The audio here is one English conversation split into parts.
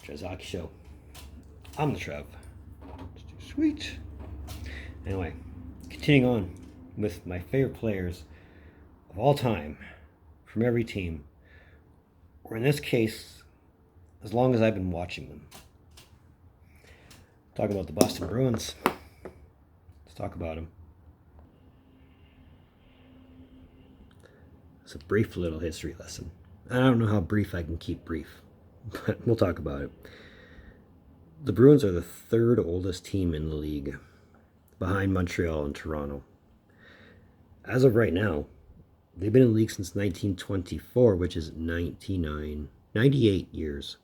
Trevs Hockey Show. I'm the Trev. Sweet. Anyway, continuing on with my favorite players of all time from every team, or in this case, as long as I've been watching them. Talking about the Boston Bruins. Let's talk about them. It's a brief little history lesson. I don't know how brief I can keep brief, but we'll talk about it. The Bruins are the third oldest team in the league, behind Montreal and Toronto. As of right now, they've been in the league since 1924, which is 98 years.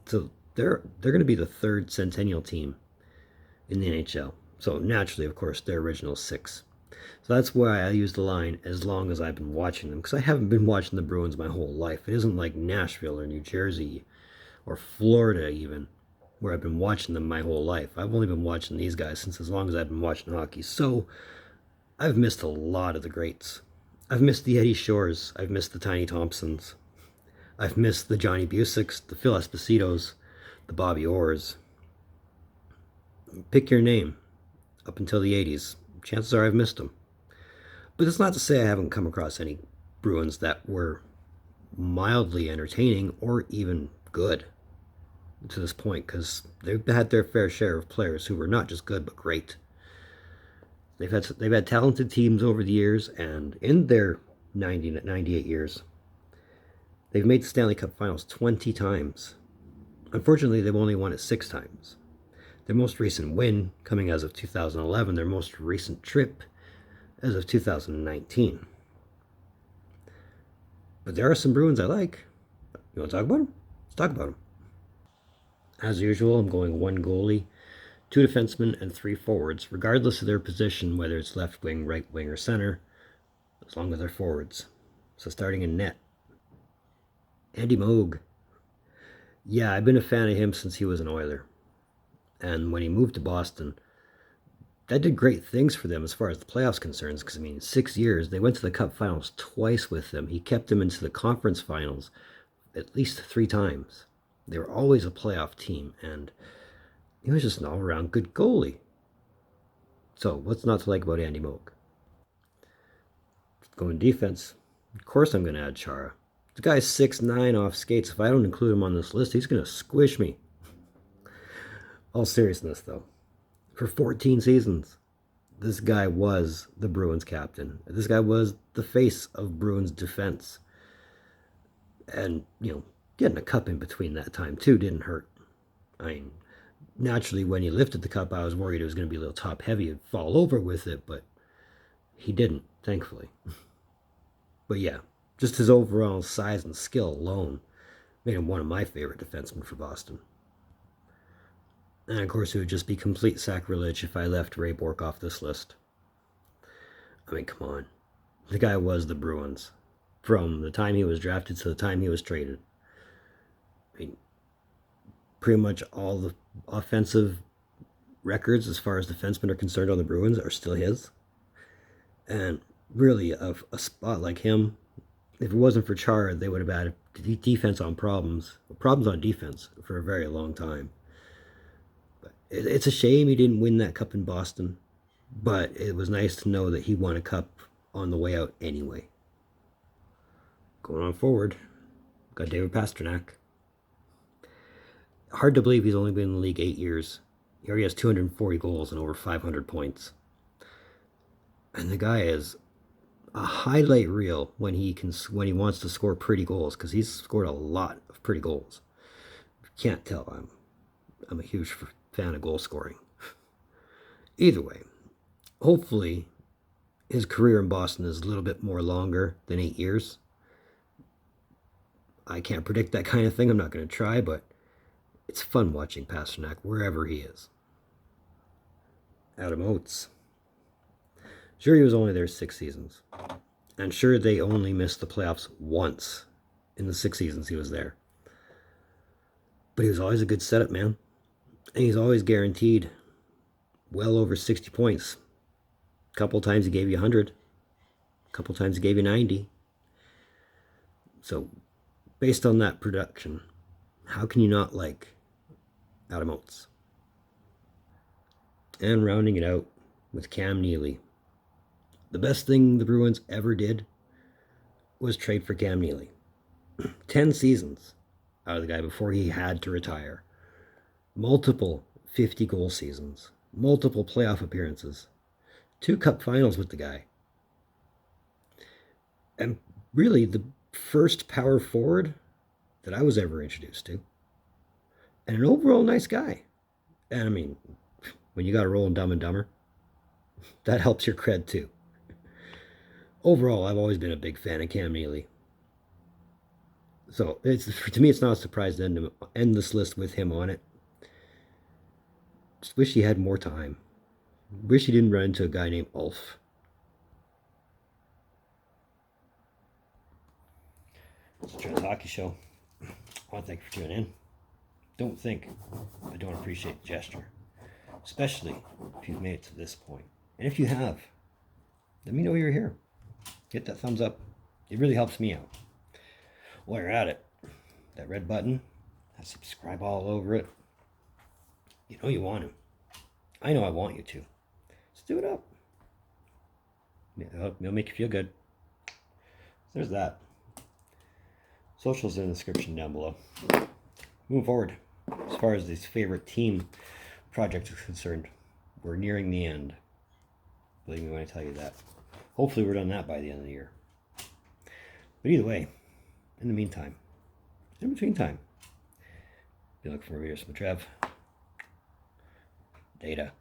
So they're going to be the third centennial team in the NHL. So naturally, of course, their original 6. So that's why I use the line, as long as I've been watching them, because I haven't been watching the Bruins my whole life. It isn't like Nashville or New Jersey or Florida even, where I've been watching them my whole life. I've only been watching these guys since as long as I've been watching hockey. So I've missed a lot of the greats. I've missed the Eddie Shores. I've missed the Tiny Thompsons. I've missed the Johnny Busiks, the Phil Espositos, the Bobby Orrs. Pick your name. Up until the 80s. Chances are I've missed them. But it's not to say I haven't come across any Bruins that were mildly entertaining or even good to this point, because they've had their fair share of players who were not just good but great. They've had talented teams over the years, and in their 98 years, they've made the Stanley Cup Finals 20 times. Unfortunately, they've only won it 6 times. Their most recent win coming as of 2011, their most recent trip as of 2019. But there are some Bruins I like. You want to talk about them? Let's talk about them. As usual, I'm going 1 goalie, 2 defensemen, and 3 forwards, regardless of their position, whether it's left wing, right wing, or center, as long as they're forwards. So starting in net, Andy Moog. Yeah, I've been a fan of him since he was an Oiler. And when he moved to Boston, that did great things for them as far as the playoffs concerns, because, I mean, 6 years, they went to the Cup Finals twice with him. He kept them into the Conference Finals at least 3 times. They were always a playoff team, and he was just an all-around good goalie. So, what's not to like about Andy Moog? Going defense, of course I'm going to add Chara. The guy's 6'9" off skates. If I don't include him on this list, he's going to squish me. All seriousness, though, for 14 seasons, this guy was the Bruins captain. This guy was the face of Bruins defense. And, getting a cup in between that time, too, didn't hurt. I mean, naturally, when he lifted the cup, I was worried it was going to be a little top-heavy and fall over with it, but he didn't, thankfully. But yeah, just his overall size and skill alone made him one of my favorite defensemen for Boston. And of course, it would just be complete sacrilege if I left Ray Bourque off this list. I mean, come on. The guy was the Bruins. From the time he was drafted to the time he was traded. I mean, pretty much all the offensive records as far as defensemen are concerned on the Bruins are still his. And really, a spot like him, if it wasn't for Chara, they would have had problems on defense for a very long time. It's a shame he didn't win that cup in Boston, but it was nice to know that he won a cup on the way out anyway. Going on forward, got David Pastrnak. Hard to believe he's only been in the league 8 years. He already has 240 goals and over 500 points. And the guy is a highlight reel when he wants to score pretty goals, because he's scored a lot of pretty goals. You can't tell I'm a huge fan of goal scoring. Either way, hopefully his career in Boston is a little bit more longer than 8 years. I can't predict that kind of thing. I'm not going to try, but it's fun watching Pastrnak wherever he is. Adam Oates. Sure, he was only there 6 seasons. And sure, they only missed the playoffs once in the 6 seasons he was there. But he was always a good setup man. And he's always guaranteed well over 60 points. A couple times he gave you 100. A couple times he gave you 90. So, based on that production, how can you not like out of Moats. And rounding it out with Cam Neely. The best thing the Bruins ever did was trade for Cam Neely. 10 seasons out of the guy before he had to retire. Multiple 50-goal seasons. Multiple playoff appearances. 2 cup finals with the guy. And really the first power forward that I was ever introduced to. And an overall nice guy. And I mean, when you got to roll in Dumb and Dumber, that helps your cred too. Overall, I've always been a big fan of Cam Neely. So to me, it's not a surprise to end this list with him on it. Just wish he had more time. Wish he didn't run into a guy named Ulf. It's a Trevs Hockey Show. I want to thank you for tuning in. Don't think I don't appreciate the gesture, especially if you've made it to this point. And if you have, let me know you're here. Hit that thumbs up. It really helps me out. While you're at it, that red button, that subscribe all over it. You know you want to. I know I want you to. Let's do it up. It'll make you feel good. So there's that. Socials in the description down below. Moving forward, as far as this favorite team project is concerned, we're nearing the end. Believe me when I tell you that. Hopefully we're done that by the end of the year. But either way, in the meantime, in between time, be looking for videos from Trev. Data.